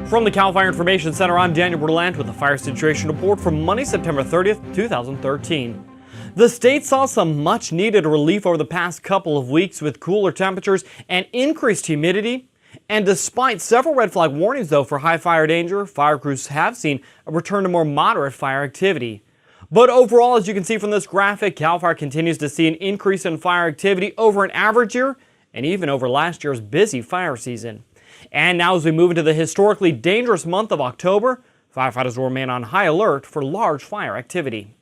From the CAL FIRE Information Center, I'm Daniel Berlant with the fire situation report for Monday, September 30th, 2013. The state saw some much-needed relief over the past couple of weeks with cooler temperatures and increased humidity. And despite several red flag warnings, though, for high fire danger, fire crews have seen a return to more moderate fire activity. But overall, as you can see from this graphic, CAL FIRE continues to see an increase in fire activity over an average year and even over last year's busy fire season. And now as we move into the historically dangerous month of October, firefighters will remain on high alert for large fire activity.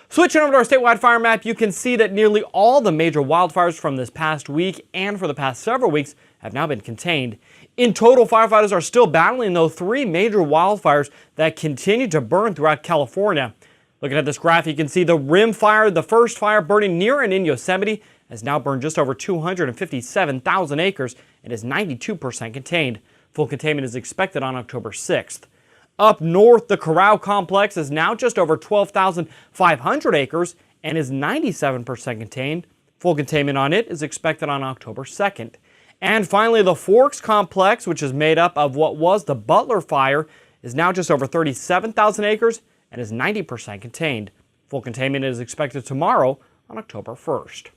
Switching over to our statewide fire map, you can see that nearly all the major wildfires from this past week and for the past several weeks have now been contained. In total, firefighters are still battling, though, 3 major wildfires that continue to burn throughout California. Looking at this graph, you can see the Rim Fire, the first fire burning near and in Yosemite, has now burned just over 257,000 acres and is 92% contained. Full containment is expected on October 6th. Up north, the Corral Complex is now just over 12,500 acres and is 97% contained. Full containment on it is expected on October 2nd. And finally, the Forks Complex, which is made up of what was the Butler Fire, is now just over 37,000 acres and is 90% contained. Full containment is expected tomorrow on October 1st.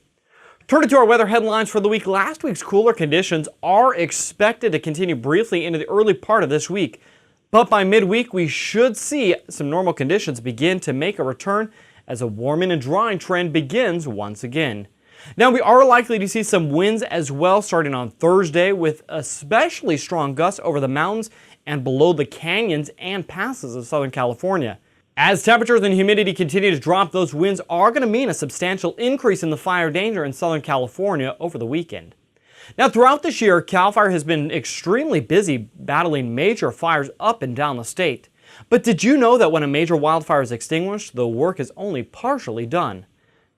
Turning to our weather headlines for the week, last week's cooler conditions are expected to continue briefly into the early part of this week. But by midweek, we should see some normal conditions begin to make a return as a warming and drying trend begins once again. Now, we are likely to see some winds as well starting on Thursday, with especially strong gusts over the mountains and below the canyons and passes of Southern California. As temperatures and humidity continue to drop, those winds are going to mean a substantial increase in the fire danger in Southern California over the weekend. Now, throughout this year, CAL FIRE has been extremely busy battling major fires up and down the state. But did you know that when a major wildfire is extinguished, the work is only partially done?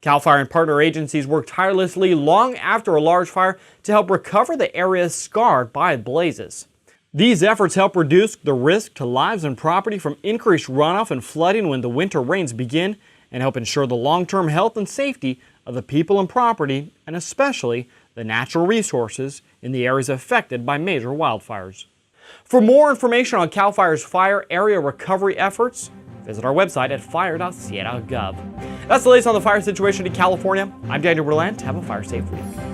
CAL FIRE and partner agencies work tirelessly long after a large fire to help recover the areas scarred by blazes. These efforts help reduce the risk to lives and property from increased runoff and flooding when the winter rains begin, and help ensure the long-term health and safety of the people and property, and especially the natural resources in the areas affected by major wildfires. For more information on CAL FIRE's fire area recovery efforts, visit our website at fire.ca.gov. That's the latest on the fire situation in California. I'm Daniel Berlant. Have a fire-safe week.